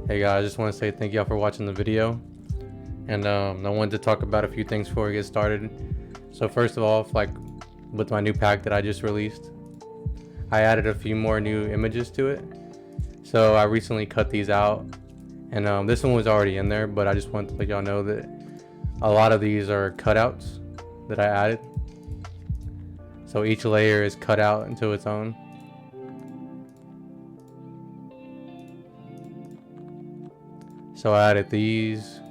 Hey guys, I just want to say thank y'all for watching the video, and I wanted to talk about a few things before we get started. So first of all, like with my new pack that I just released, I added a few more new images to it. So I recently cut these out, and this one was already in there, but I just wanted to let y'all know that a lot of these are cutouts that I added. So each layer is cut out into its own. So I added these.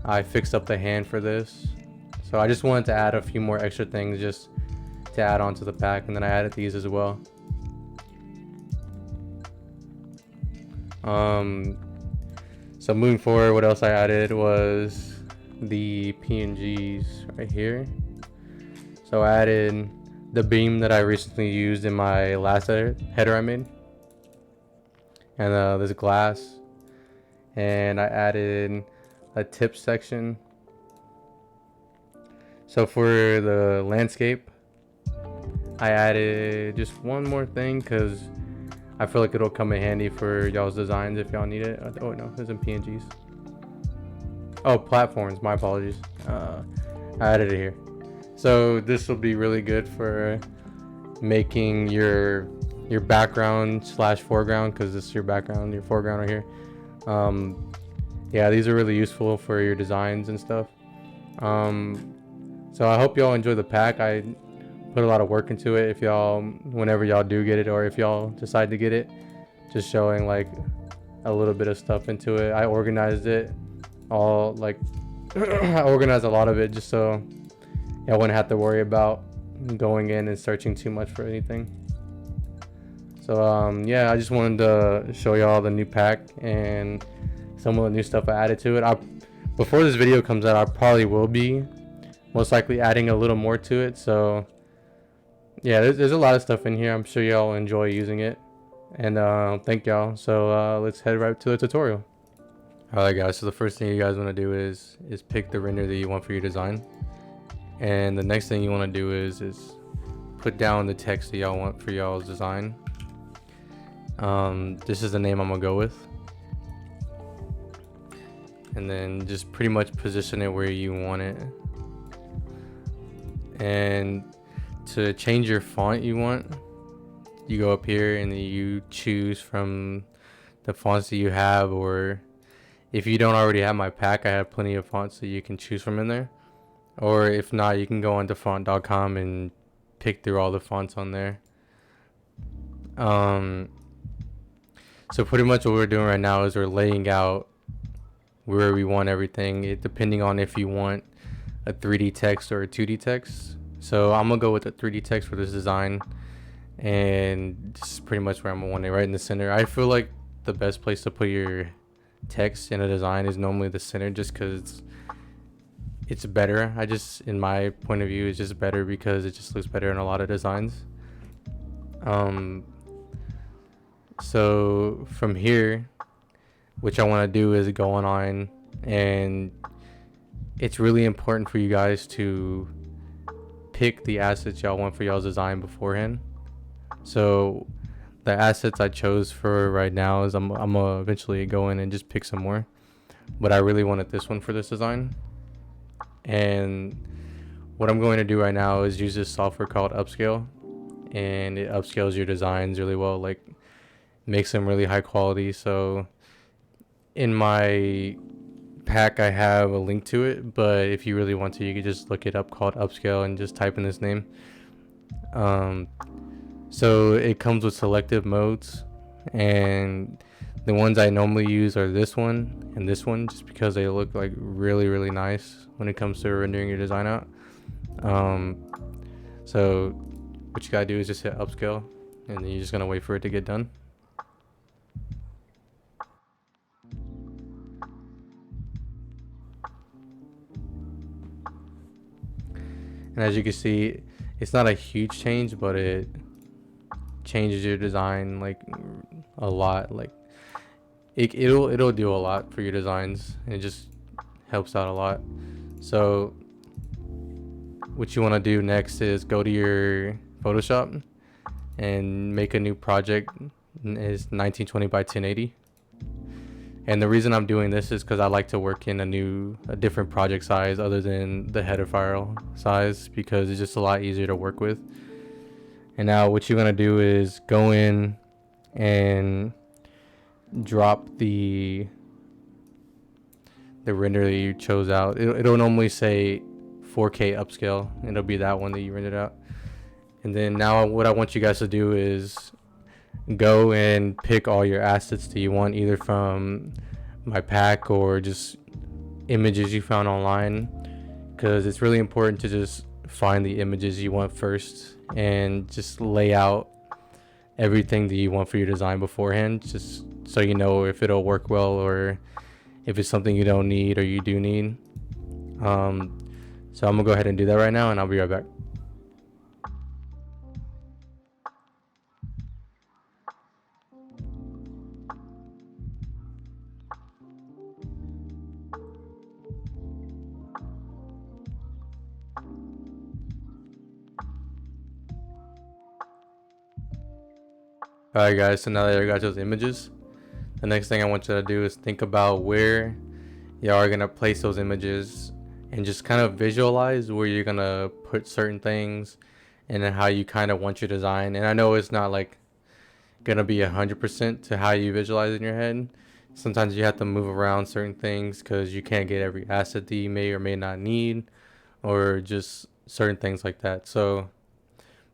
I fixed up the hand for this. So I just wanted to add a few more extra things just to add onto the pack, and then I added these as well. So moving forward, what else I added was the PNGs right here. So I added the beam that I recently used in my last header I made, and this glass, and I added a tip section. So for the landscape, I added just one more thing because I feel like it'll come in handy for y'all's designs if y'all need it. Oh no, there's some PNGs. Oh, platforms, my apologies. I added it here. So this will be really good for making your background slash foreground, because this is your background, your foreground right here. Yeah, these are really useful for your designs and stuff. So I hope y'all enjoy the pack. I put a lot of work into it. If y'all, whenever y'all do get it, or if y'all decide to get it, just showing like a little bit of stuff into it. I organized it all, like I organized a lot of it just so y'all wouldn't have to worry about going in and searching too much for anything. So yeah, I just wanted to show y'all the new pack and some of the new stuff I added to it. Before this video comes out, I probably will be most likely adding a little more to it. So yeah, there's a lot of stuff in here. I'm sure y'all enjoy using it, and thank y'all. So let's head right to the tutorial. Alright guys, so the first thing you guys want to do is pick the render that you want for your design, and the next thing you want to do is put down the text that y'all want for y'all's design. This is the name I'm gonna go with, and then just pretty much position it where you want it. And to change your font you want, you go up here and you choose from the fonts that you have, or if you don't already have my pack, I have plenty of fonts that you can choose from in there. Or if not, you can go onto font.com and pick through all the fonts on there. So pretty much what we're doing right now is we're laying out where we want everything, depending on if you want a 3D text or a 2D text. So I'm gonna go with the 3D text for this design, and this is pretty much where I'm gonna want it, right in the center. I feel like the best place to put your text in a design is normally the center, just because it's better. In my point of view, it's just better because it just looks better in a lot of designs. So from here, what I want to do is go on, and it's really important for you guys to pick the assets y'all want for y'all's design beforehand. So the assets I chose for right now is I'm gonna eventually go in and just pick some more, but I really wanted this one for this design. And what I'm going to do right now is use this software called Upscale, and it upscales your designs really well, like makes them really high quality. So in my pack I have a link to it, but if you really want to, you can just look it up, called Upscale, and just type in this name. So it comes with selective modes, and the ones I normally use are this one and this one, just because they look like really nice when it comes to rendering your design out. So what you gotta do is just hit Upscale, and then you're just gonna wait for it to get done. And as you can see, it's not a huge change, but it changes your design like a lot. Like it'll do a lot for your designs, and it just helps out a lot. So what you want to do next is go to your Photoshop and make a new project is 1920 by 1080. And the reason I'm doing this is because I like to work in a different project size other than the header file size, because it's just a lot easier to work with. And now what you're gonna do is go in and drop the render that you chose out. It'll normally say 4K upscale. It'll be that one that you rendered out. And then now what I want you guys to do is go and pick all your assets that you want, either from my pack or just images you found online, because it's really important to just find the images you want first and just lay out everything that you want for your design beforehand, just so you know if it'll work well or if it's something you don't need or you do need. So I'm gonna go ahead and do that right now, and I'll be right back. Alright guys, so now that I got those images, the next thing I want you to do is think about where y'all are gonna place those images, and just kind of visualize where you're gonna put certain things and then how you kind of want your design. And I know it's not like gonna be 100% to how you visualize in your head. Sometimes you have to move around certain things because you can't get every asset that you may or may not need, or just certain things like that. So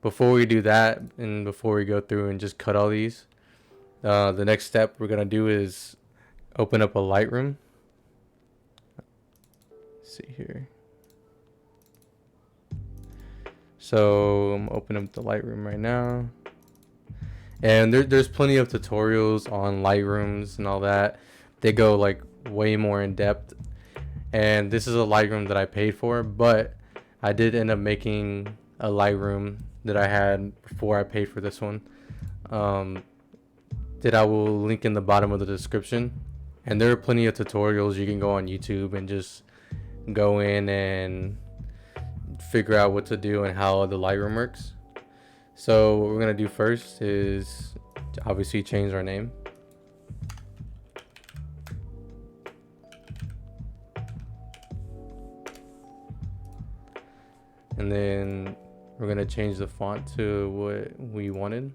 before we do that, and before we go through and just cut all these, the next step we're gonna do is open up a Lightroom. Let's see here. So I'm opening up the Lightroom right now, and there's plenty of tutorials on Lightrooms and all that. They go like way more in depth, and this is a Lightroom that I paid for, but I did end up making a Lightroom that I had before I paid for this one, that I will link in the bottom of the description. And there are plenty of tutorials. You can go on YouTube and just go in and figure out what to do and how the Lightroom works. So what we're gonna do first is obviously change our name. And then we're gonna change the font to what we wanted.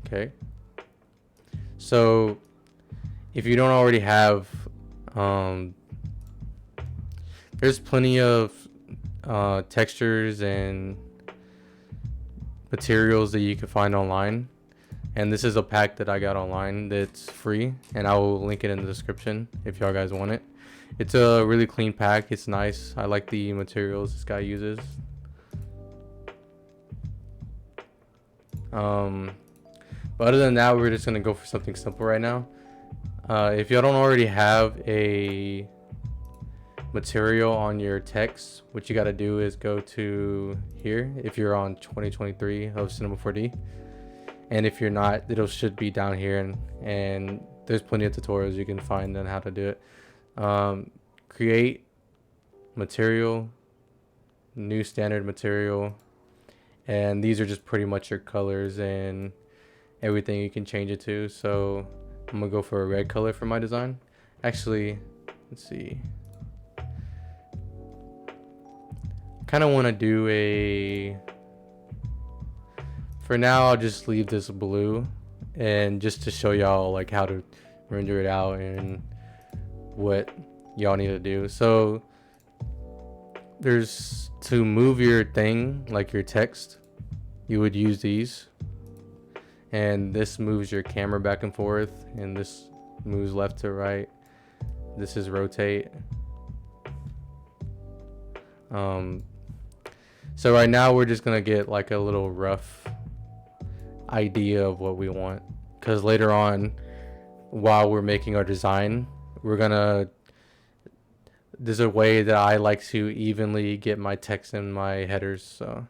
Okay. So if you don't already have, there's plenty of textures and materials that you can find online. And this is a pack that I got online that's free, and I will link it in the description if y'all guys want it. It's a really clean pack. It's nice. I like the materials this guy uses. But other than that, we're just gonna go for something simple right now. If y'all don't already have a material on your text, what you gotta do is go to here if you're on 2023 of Cinema 4D. And if you're not, it should be down here, and there's plenty of tutorials you can find on how to do it. Create material, new standard material, and these are just pretty much your colors and everything you can change it to. So I'm gonna go for a red color for my design. Actually, let's see. Kind of want to do a, for now I'll just leave this blue, and just to show y'all like how to render it out and what y'all need to do. So there's, to move your thing, like your text, you would use these, and this moves your camera back and forth, and this moves left to right. This is rotate. So right now we're just gonna get like a little rough idea of what we want, because later on while we're making our design, there's a way that I like to evenly get my text and my headers. So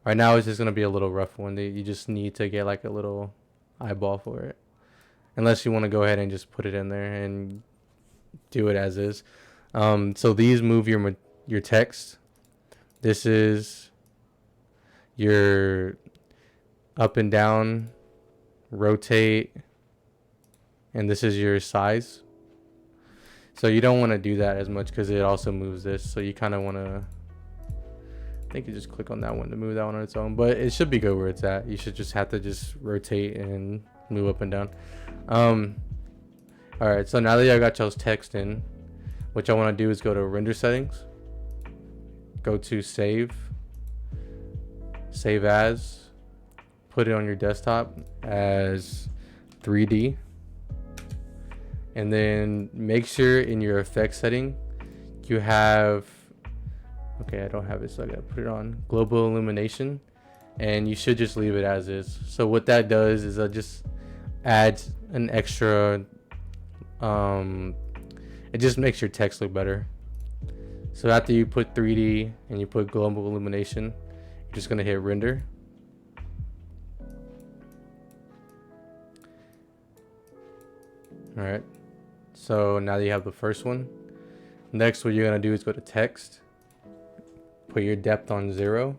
right now it's just gonna be a little rough one that you just need to get like a little eyeball for it, unless you want to go ahead and just put it in there and do it as is. So these move your text. This is your up and down, rotate, and this is your size. So you don't want to do that as much because it also moves this. So you kind of want to, I think you just click on that one to move that one on its own, but it should be good where it's at. You should just have to just rotate and move up and down. All right, so now that I got y'all's text in, what y'all want to do is go to render settings, go to save as, put it on your desktop as 3D, and then make sure in your effects setting you have, okay, I don't have it, so I gotta put it on global illumination, and you should just leave it as is. So what that does is it just adds an extra, it just makes your text look better. So after you put 3D and you put global illumination, you're just gonna hit render. All right, so now that you have the first one, next what you're gonna do is go to text, put your depth on 0.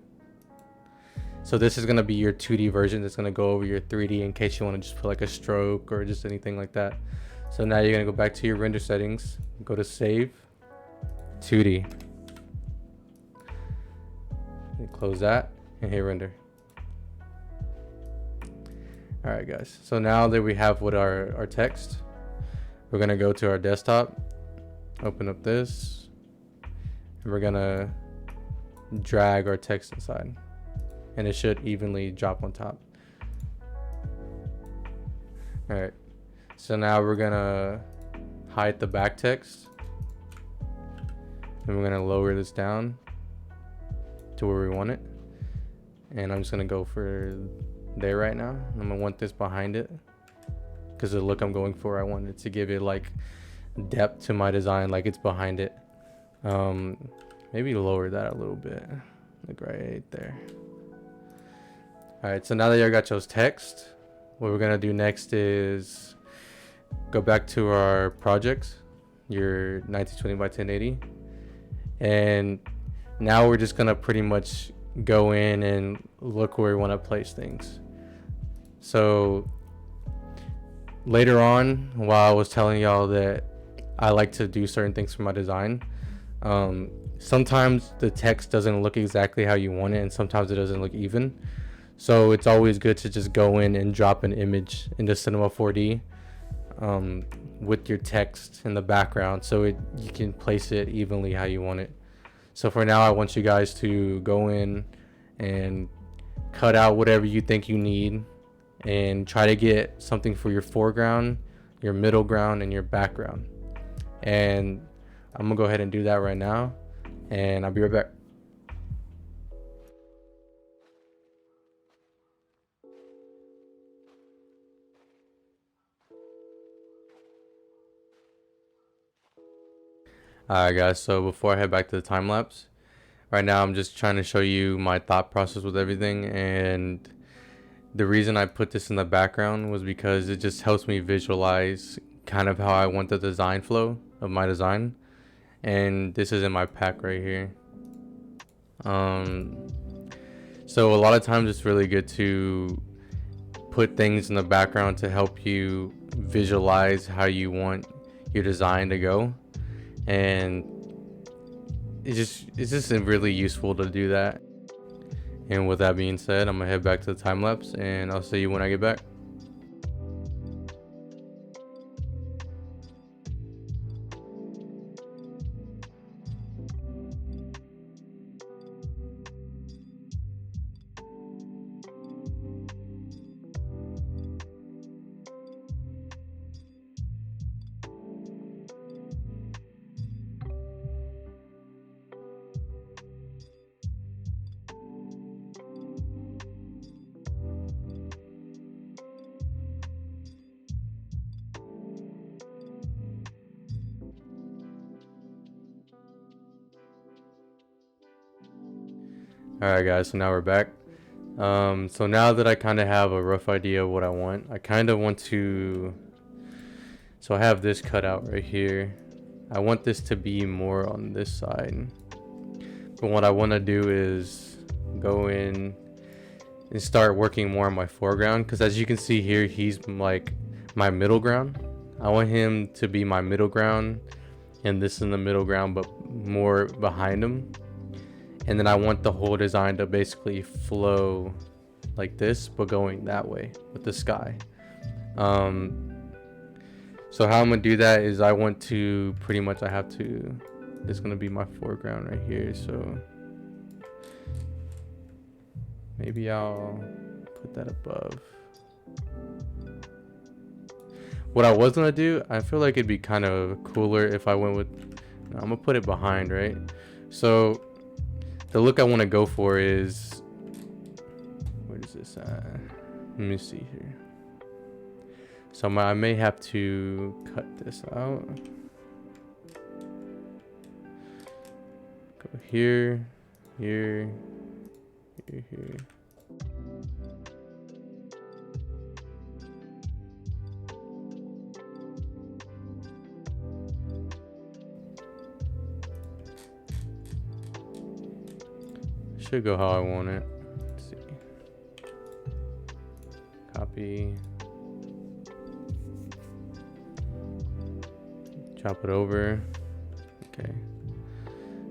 So this is gonna be your 2D version that's gonna go over your 3D in case you want to just put like a stroke or just anything like that. So now you're gonna go back to your render settings, go to save, 2D, and close that and hit render. All right guys, so now that we have what our text, we're gonna go to our desktop, open up this, and we're gonna drag our text inside, and it should evenly drop on top. All right, so now we're gonna hide the back text, and we're gonna lower this down to where we want it, and I'm just gonna go for there right now. I'm gonna want this behind it because the look I'm going for, I wanted to give it like depth to my design, like it's behind it. Maybe lower that a little bit, like right there. All right, so now that you got those text, what we're gonna do next is go back to our projects, your 1920 by 1080, and now we're just gonna pretty much go in and look where we want to place things. So later on, while I was telling y'all that I like to do certain things for my design, sometimes the text doesn't look exactly how you want it, and sometimes it doesn't look even. So it's always good to just go in and drop an image into Cinema 4D with your text in the background, so you can place it evenly how you want it. So for now, I want you guys to go in and cut out whatever you think you need and try to get something for your foreground, your middle ground, and your background. And I'm gonna go ahead and do that right now, and I'll be right back. Alright guys, so before I head back to the time lapse, right now I'm just trying to show you my thought process with everything, and the reason I put this in the background was because it just helps me visualize kind of how I want the design flow of my design. And this is in my pack right here. So a lot of times it's really good to put things in the background to help you visualize how you want your design to go, and it's just really useful to do that. And with that being said, I'm gonna head back to the time lapse, and I'll see you when I get back. Alright guys, so now we're back. So now that I kind of have a rough idea of what I want, I kind of want to, so I have this cutout right here. I want this to be more on this side. But what I want to do is go in and start working more on my foreground, because as you can see here, he's like my middle ground. I want him to be my middle ground, and this in the middle ground, but more behind him. And then I want the whole design to basically flow like this, but going that way with the sky. So how I'm gonna do that is I want to pretty much, this is gonna be my foreground right here. So maybe I'll put that above. What I was gonna do, I feel like it'd be kind of cooler if I went with, no, I'm gonna put it behind, right? So the look I want to go for is, where is this at? Let me see here. So I may have to cut this out. Go here, here, here, here. Should go how I want it. Let's see. Copy. Chop it over. Okay.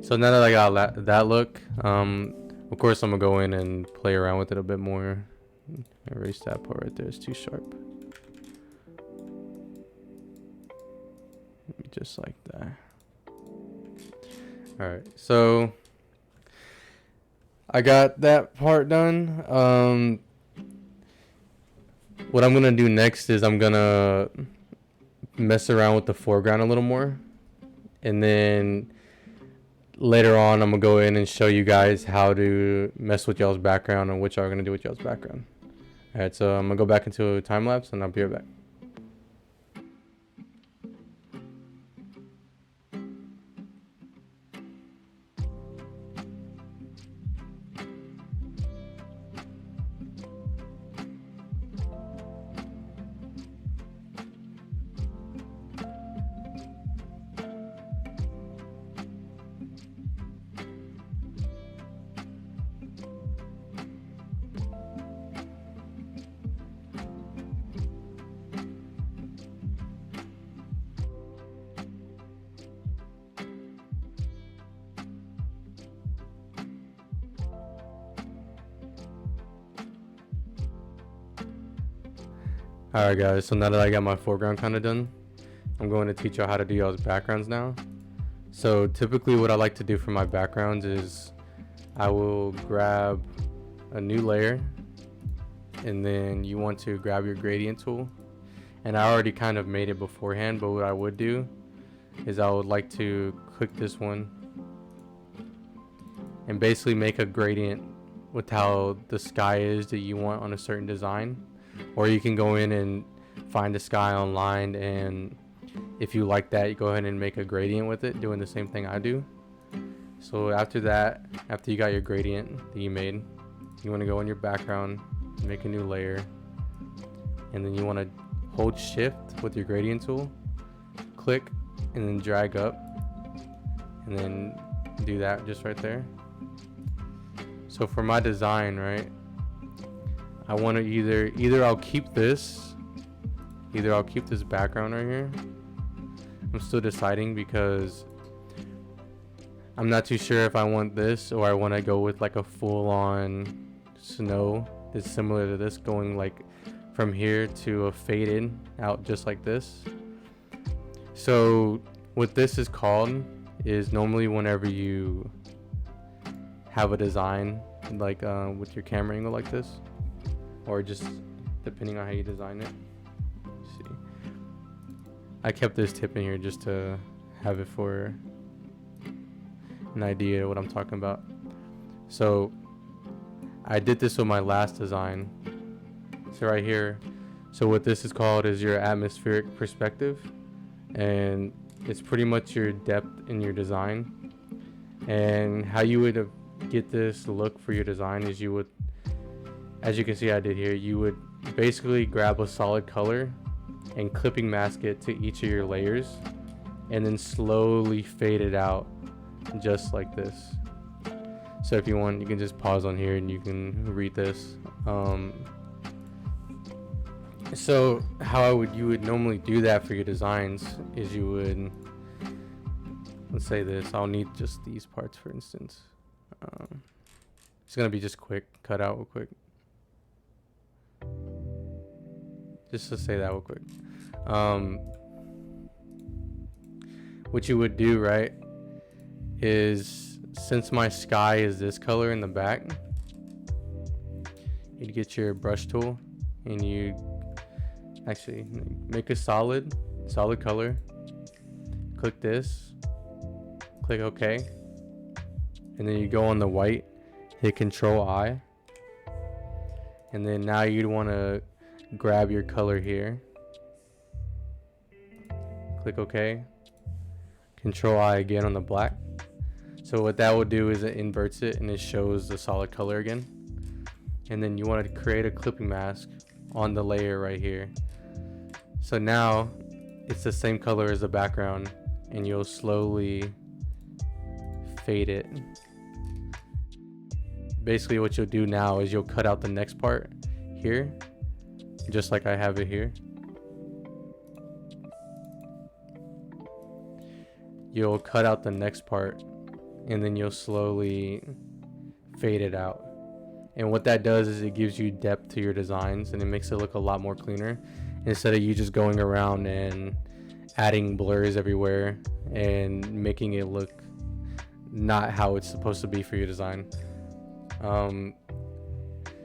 So now that I got that look, of course I'm gonna go in and play around with it a bit more. Erase that part right there, it's too sharp. Just like that. All right, so I got that part done. What I'm gonna do next is I'm gonna mess around with the foreground a little more, and then later on I'm gonna go in and show you guys how to mess with y'all's background and what y'all are gonna do with y'all's background. All right, so I'm gonna go back into a time lapse and I'll be right back. Alright guys, so now that I got my foreground kind of done, I'm going to teach y'all how to do y'all's backgrounds now. So typically what I like to do for my backgrounds is I will grab a new layer, and then you want to grab your gradient tool. And I already kind of made it beforehand, but what I would do is I would like to click this one and basically make a gradient with how the sky is that you want on a certain design. Or you can go in and find the sky online, and if you like that, you go ahead and make a gradient with it, doing the same thing I do. So after that, after you got your gradient that you made, you want to go in your background, make a new layer, and then you want to hold shift with your gradient tool, click, and then drag up, and then do that just right there. So for my design, right, I want to either I'll keep this background right here. I'm still deciding because I'm not too sure if I want this or I want to go with like a full-on snow that's similar to this, going like from here to a faded out just like this. So what this is called is normally whenever you have a design like with your camera angle like this, or just depending on how you design it. Let's see, I kept this tip in here just to have it for an idea of what I'm talking about. So I did this with my last design. So right here, so what this is called is your atmospheric perspective, and it's pretty much your depth in your design. And how you would get this look for your design is you would, as you can see I did here, you would basically grab a solid color and clipping mask it to each of your layers, and then slowly fade it out just like this. So if you want, you can just pause on here and you can read this. So how you would normally do that for your designs is you would, let's say this, I'll need just these parts for instance. It's gonna be just quick, cut out real quick. Just to say that real quick. What you would do, right, is since my sky is this color in the back, you'd get your brush tool and you actually make a solid color. Click this, click OK, and then you go on the white, hit Control I, and then now you'd want to grab your color here, click OK, Control I again on the black. So what that will do is it inverts it and it shows the solid color again. And then you want to create a clipping mask on the layer right here. So now it's the same color as the background, and you'll slowly fade it. Basically what you'll do now is you'll cut out the next part here, just like I have it here. You'll cut out the next part and then you'll slowly fade it out. And what that does is it gives you depth to your designs and it makes it look a lot more cleaner, instead of you just going around and adding blurs everywhere and making it look not how it's supposed to be for your design.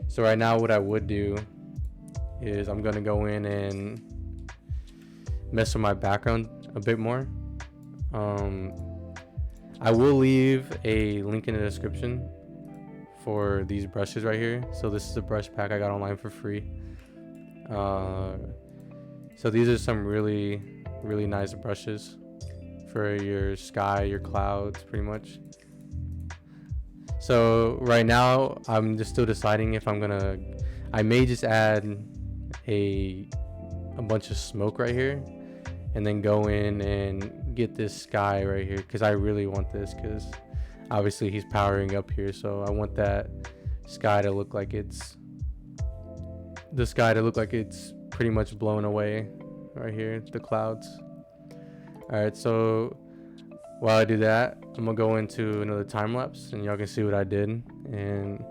So right now what I would do is I'm gonna go in and mess with my background a bit more. I will leave a link in the description for these brushes right here. So this is a brush pack I got online for free. So these are some really nice brushes for your sky, your clouds, pretty much. So right now I'm just still deciding if I may just add a bunch of smoke right here and then go in and get this sky right here, because I really want this, because obviously he's powering up here, so I want that sky to look like it's pretty much blown away right here, the clouds. All right, so while I do that, I'm gonna go into another time lapse and y'all can see what I did, and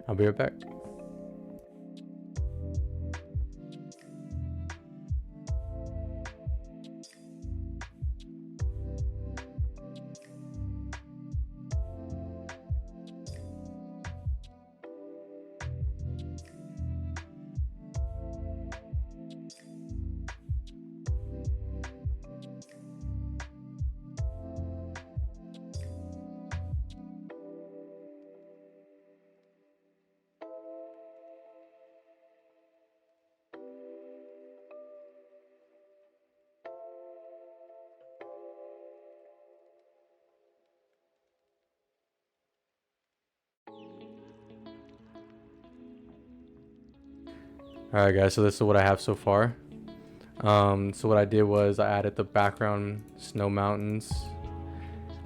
I'll be right back. Alright guys, so this is what I have so far. So what I did was I added the background snow mountains.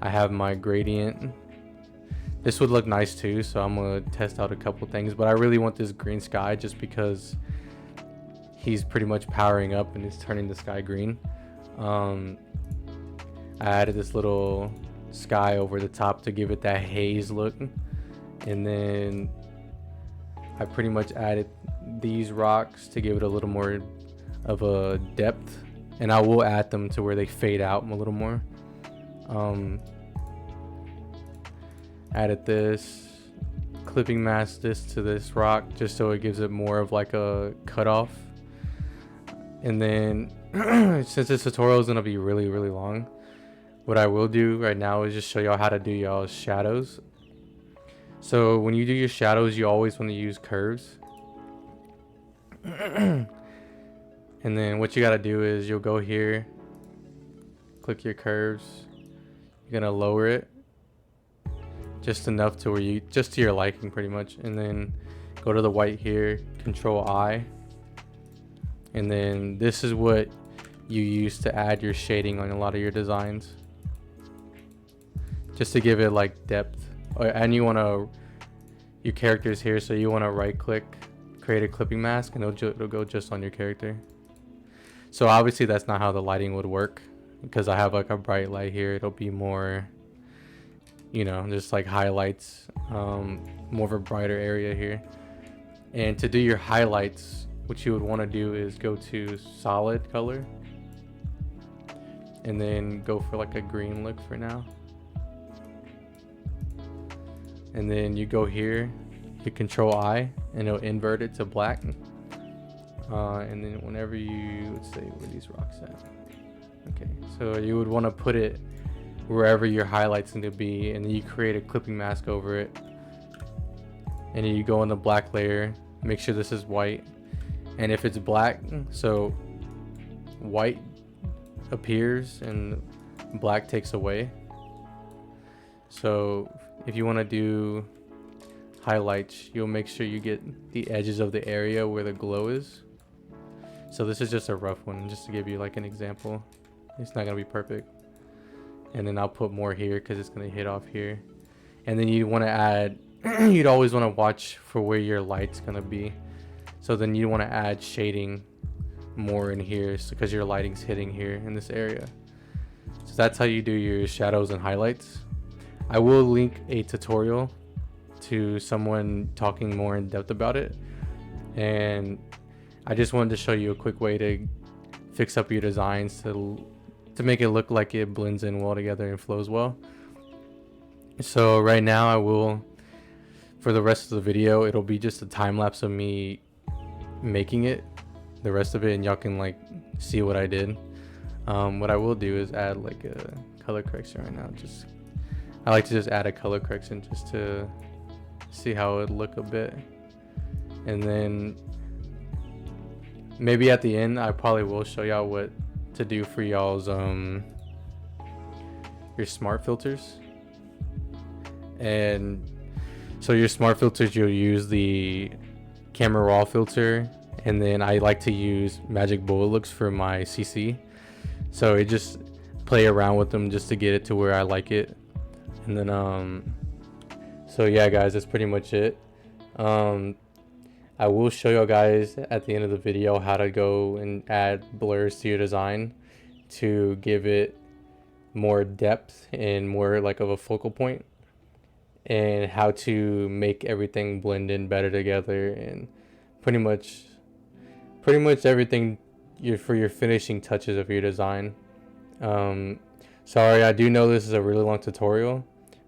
I have my gradient. This would look nice too, so I'm gonna test out a couple things, but I really want this green sky just because he's pretty much powering up and it's turning the sky green. I added this little sky over the top to give it that haze look, and then I pretty much added these rocks to give it a little more of a depth, and I will add them to where they fade out a little more. Added this, clipping mask this to this rock just so it gives it more of like a cutoff. And then since this tutorial is going to be really long, what I will do right now is just show y'all how to do y'all's shadows. So when you do your shadows, you always want to use curves. And then what you got to do is you'll go here, click your curves, you're going to lower it just enough to where just to your liking pretty much, and then go to the white here, Control I, and then this is what you use to add your shading on a lot of your designs, just to give it like depth. And you want to, your character's here, so you want to right click, create a clipping mask, and it'll go just on your character. So obviously that's not how the lighting would work, because I have like a bright light here. It'll be more, you know, just like highlights, more of a brighter area here. And to do your highlights, what you would want to do is go to solid color and then go for like a green look for now. And then you go here, hit Control I, and it'll invert it to black. And then whenever you, let's say where these rocks at. Okay, so you would want to put it wherever your highlights need to be, and then you create a clipping mask over it. And then you go in the black layer, make sure this is white. And if it's black, so white appears and black takes away. So if you want to do highlights, you'll make sure you get the edges of the area where the glow is. So this is just a rough one, just to give you like an example. It's not gonna be perfect. And then I'll put more here because it's gonna hit off here. And then you want to add, you'd always want to watch for where your light's gonna be. So then you want to add shading more in here, because your lighting's hitting here in this area. So that's how you do your shadows and highlights. I will link a tutorial to someone talking more in depth about it, and I just wanted to show you a quick way to fix up your designs to make it look like it blends in well together and flows well. So right now I will, for the rest of the video, it'll be just a time lapse of me making it, the rest of it, and y'all can like see what I did. What I will do is add like a color correction right now. I like to just add a color correction just to see how it look a bit, and then maybe at the end I probably will show y'all what to do for y'all's your smart filters. And so your smart filters, you'll use the camera raw filter, and then I like to use magic bullet looks for my CC. So it just play around with them just to get it to where I like it. And then so yeah guys, that's pretty much it. I will show y'all guys at the end of the video how to go and add blurs to your design to give it more depth and more like of a focal point, and how to make everything blend in better together, and pretty much everything for your finishing touches of your design. Sorry, I do know this is a really long tutorial,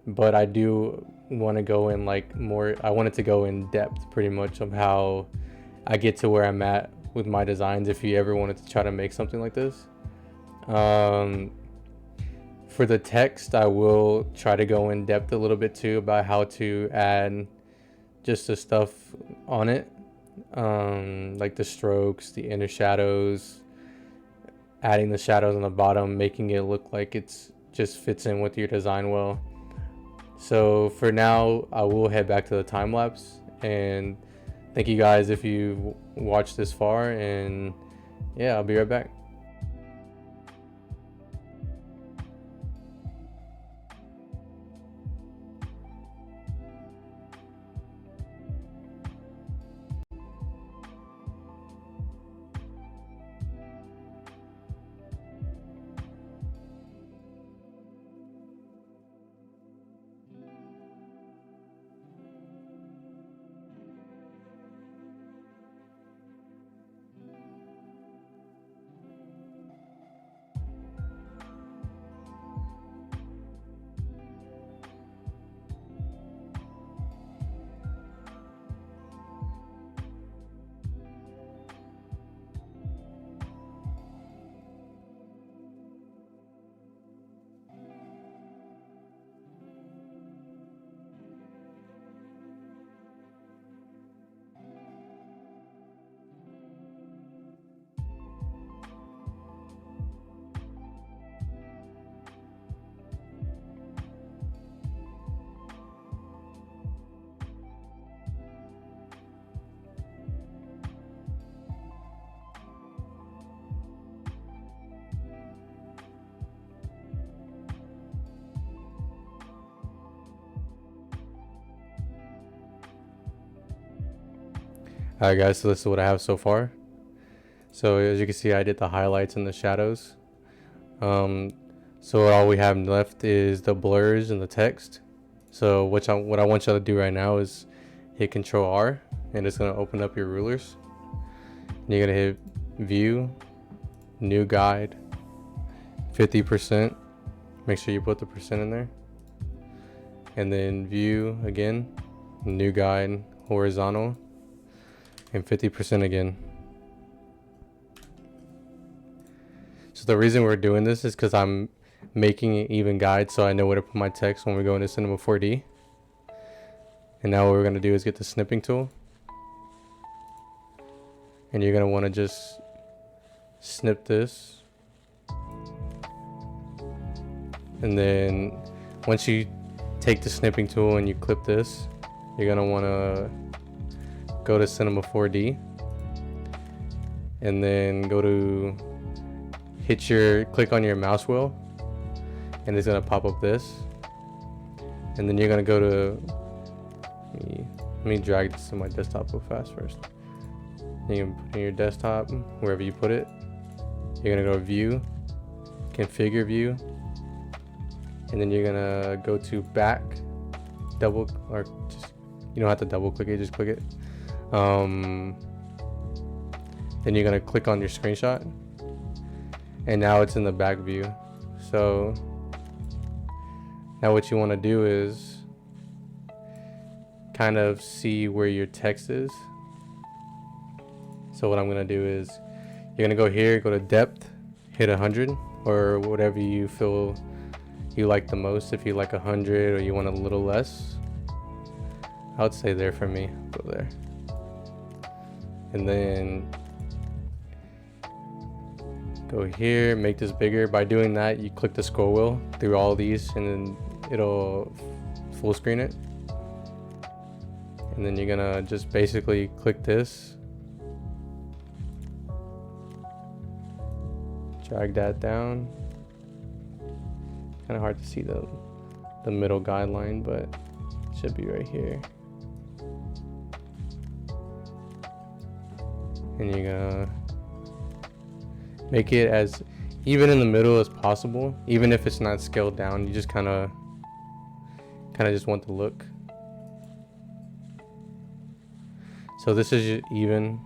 but I do want to go in like more, I wanted to go in depth pretty much of how I get to where I'm at with my designs, if you ever wanted to try to make something like this. For the text, I will try to go in depth a little bit too about how to add just the stuff on it, like the strokes, the inner shadows, adding the shadows on the bottom, making it look like it's just fits in with your design well. So for now, I will head back to the time lapse, and thank you guys if you watched this far, and yeah, I'll be right back. Alright guys, so this is what I have so far. So as you can see, I did the highlights and the shadows. So all we have left is the blurs and the text. So what I want y'all to do right now is hit Control R, and it's gonna open up your rulers. And you're gonna hit View, New Guide, 50%. Make sure you put the percent in there. And then View again, New Guide, Horizontal, and 50% again. So the reason we're doing this is because I'm making an even guide so I know where to put my text when we go into Cinema 4D. And now what we're going to do is get the snipping tool. And you're going to want to just snip this. And then once you take the snipping tool and you clip this, you're going to want to go to Cinema 4D. And then go to click on your mouse wheel, and it's gonna pop up this, and then you're gonna go to let me drag this to my desktop real fast first. You can put in your desktop wherever you put it. You're gonna go to View, Configure View, and then you're gonna go to Back, or just, you don't have to double click it, just click it. Then you're gonna click on your screenshot. And now it's in the back view. So now what you want to do is kind of see where your text is. So what I'm going to do is you're going to go here, go to depth, hit 100 or whatever you feel you like the most. If you like 100 or you want a little less, I would say there for me, go there. And then go here, make this bigger. By doing that, you click the scroll wheel through all these, and then it'll full screen it. And then you're gonna just basically click this, drag that down. Kind of hard to see the middle guideline, but it should be right here. And you're gonna make it as even in the middle as possible, even if it's not scaled down. You just kind of just want the look. So this is even,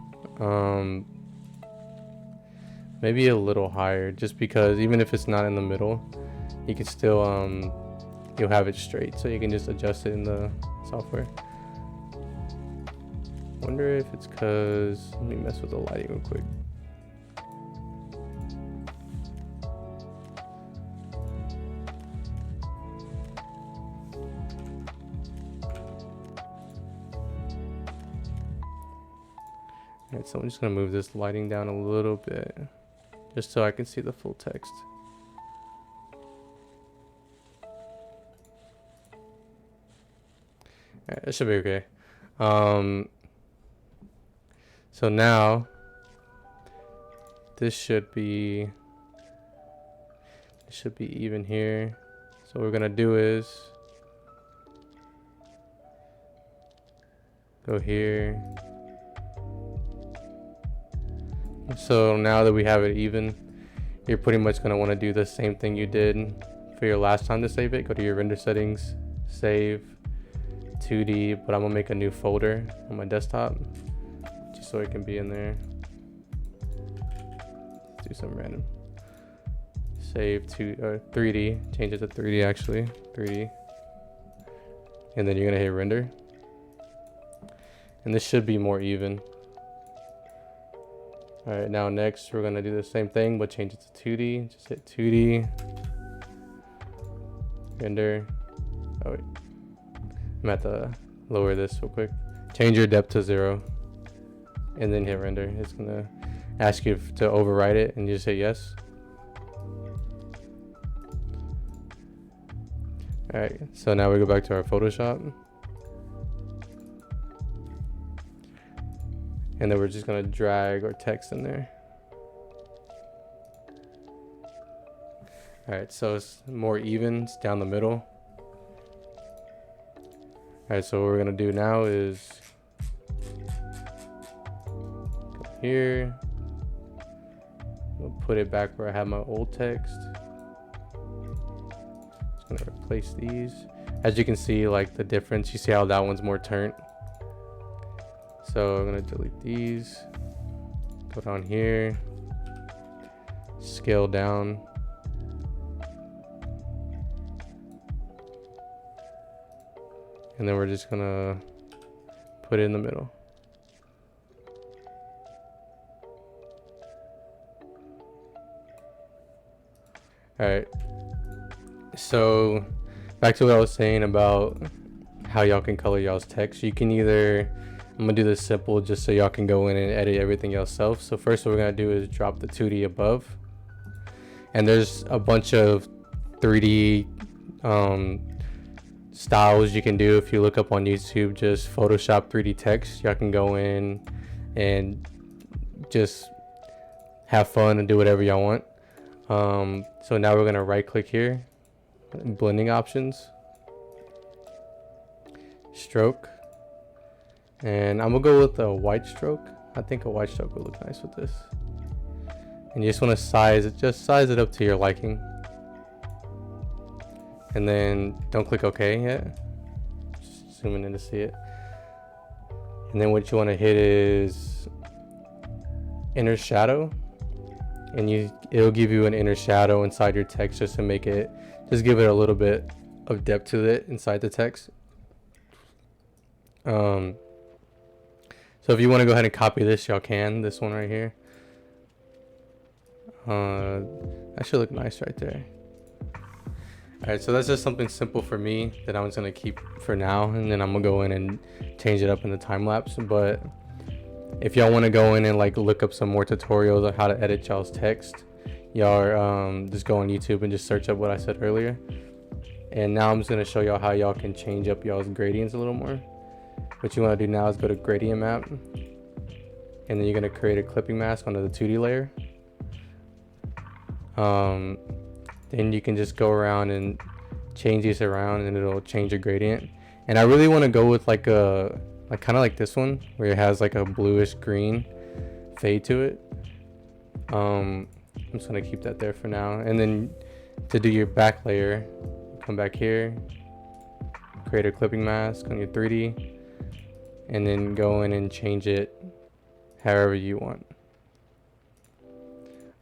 maybe a little higher, just because even if it's not in the middle, you can still you'll have it straight, so you can just adjust it in the software. Wonder if it's because, let me mess with the lighting real quick. Alright, so I'm just gonna move this lighting down a little bit, just so I can see the full text. Alright, that should be okay. So now this should be even here. So what we're gonna do is go here. So now that we have it even, you're pretty much going to want to do the same thing you did for your last time to save it. Go to your render settings, save 2D, but I'm going to make a new folder on my desktop just so it can be in there. Let's do something random. Save 3D, change it to 3D actually, 3D. And then you're going to hit render. And this should be more even. Alright, now next we're going to do the same thing, but change it to 2D. Just hit 2D. Render. Oh wait. I'm going to have to lower this real quick. Change your depth to 0. And then hit render. It's going to ask you to overwrite it, and you just hit yes. Alright, so now we go back to our Photoshop. And then we're just going to drag our text in there. Alright, so it's more even, it's down the middle. Alright, so what we're going to do now is here. We'll put it back where I have my old text. Just gonna replace these. As you can see, like the difference, you see how that one's more turnt. So I'm gonna delete these, go down here, scale down. And then we're just gonna put it in the middle. All right, so back to what I was saying about how y'all can color y'all's text. You can either, I'm gonna do this simple just so y'all can go in and edit everything yourself. So first what we're gonna do is drop the 2D above. And there's a bunch of 3D styles you can do. If you look up on YouTube, just Photoshop 3D text, y'all can go in and just have fun and do whatever y'all want. So now we're gonna right click here, blending options, stroke, and I'm gonna go with a white stroke. I think a white stroke would look nice with this. And you just want to size it, just size it up to your liking. And then don't click OK yet. Just zooming in to see it. And then what you want to hit is inner shadow. And it'll give you an inner shadow inside your text just to make it, just give it a little bit of depth to it inside the text. So if you want to go ahead and copy this, y'all can. This one right here. That should look nice right there. Alright, so that's just something simple for me that I'm just gonna keep for now, and then I'm gonna go in and change it up in the time lapse. But if y'all want to go in and like look up some more tutorials on how to edit y'all's text, y'all just go on YouTube and just search up what I said earlier. And now I'm just gonna show y'all how y'all can change up y'all's gradients a little more. What you want to do now is go to gradient map, and then you're gonna create a clipping mask onto the 2D layer. Then you can just go around and change these around, and it'll change your gradient. And I really want to go with like a kind of like this one where it has like a bluish green fade to it. I'm just gonna keep that there for now. And then to do your back layer, come back here, create a clipping mask on your 3D, and then go in and change it however you want.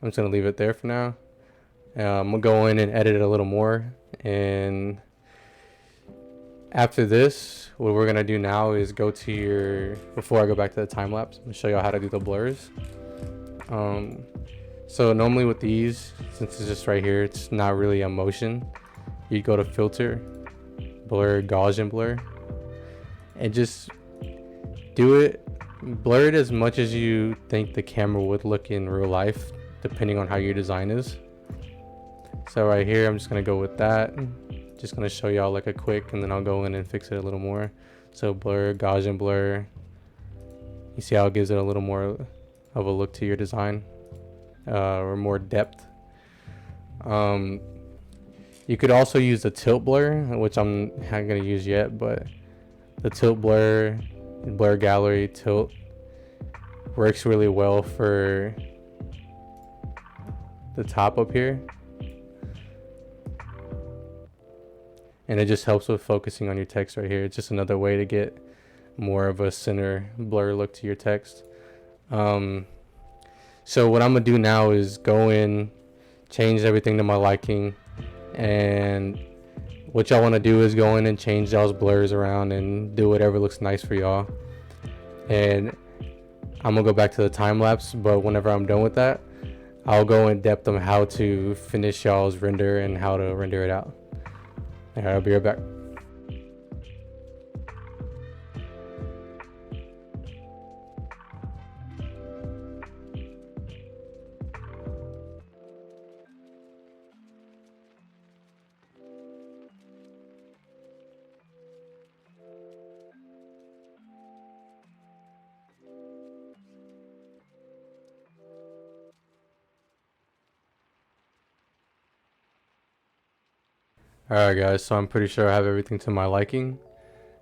I'm just gonna leave it there for now. I'm gonna go in and edit it a little more, and after this, what we're gonna do now is go to your, before I go back to the time lapse, I'm gonna show you how to do the blurs. So normally with these, since it's just right here, it's not really a motion. You go to filter, blur, Gaussian blur, and just do it, blur it as much as you think the camera would look in real life, depending on how your design is. So right here, I'm just gonna go with that. Just gonna show y'all like a quick, and then I'll go in and fix it a little more. So blur, Gaussian blur. You see how it gives it a little more of a look to your design, or more depth. You could also use the tilt blur, which I'm not gonna use yet, but the tilt blur, blur gallery, tilt works really well for the top up here. And it just helps with focusing on your text right here. It's just another way to get more of a center blur look to your text. So what I'm gonna do now is go in, change everything to my liking, and what y'all want to do is go in and change y'all's blurs around and do whatever looks nice for y'all. And I'm gonna go back to the time lapse, but whenever I'm done with that, I'll go in depth on how to finish y'all's render and how to render it out. All right, I'll be right back. Alright guys, so I'm pretty sure I have everything to my liking.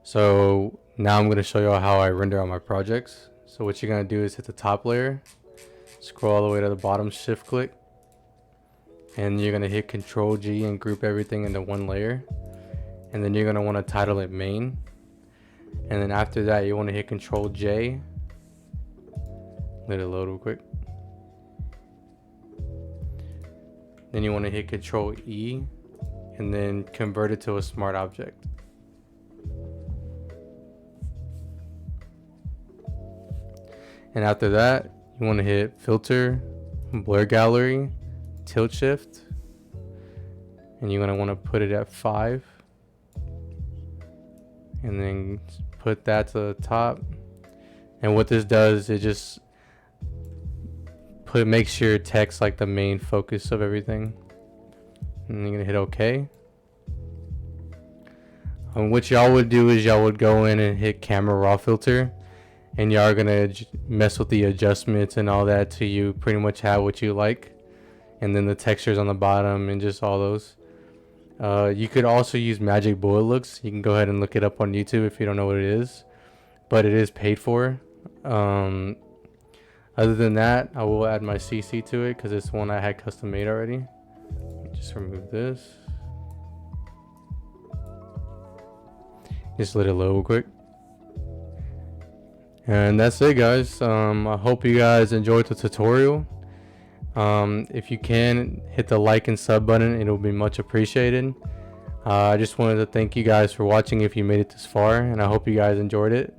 So now I'm going to show you how I render on my projects. So what you're gonna do is hit the top layer, scroll all the way to the bottom, shift click, and you're gonna hit Control G and group everything into one layer. And then you're gonna want to title it main. And then after that, you want to hit Control J. Let it load real quick. Then you want to hit Control E and then convert it to a smart object. And after that, you want to hit Filter, Blur Gallery, Tilt Shift, and you're going to want to put it at 5. And then put that to the top. And what this does, it just makes your text like the main focus of everything. And you're gonna hit OK. What y'all would do is y'all would go in and hit Camera Raw Filter, and y'all are gonna mess with the adjustments and all that till you pretty much have what you like. And then the textures on the bottom and just all those. You could also use Magic Bullet Looks. You can go ahead and look it up on YouTube if you don't know what it is, but it is paid for. Other than that, I will add my CC to it because it's one I had custom made already. Just remove this. Just let it load real quick. And that's it, guys. I hope you guys enjoyed the tutorial. If you can, hit the like and sub button. It'll be much appreciated. I just wanted to thank you guys for watching if you made it this far, and I hope you guys enjoyed it.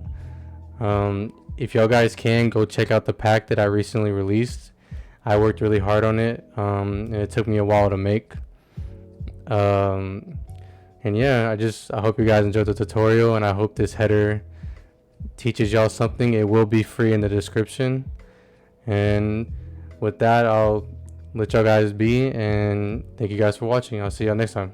If y'all guys can, go check out the pack that I recently released. I worked really hard on it, and it took me a while to make. And yeah, I hope you guys enjoyed the tutorial, and I hope this header teaches y'all something. It will be free in the description. And with that, I'll let y'all guys be, and thank you guys for watching. I'll see y'all next time.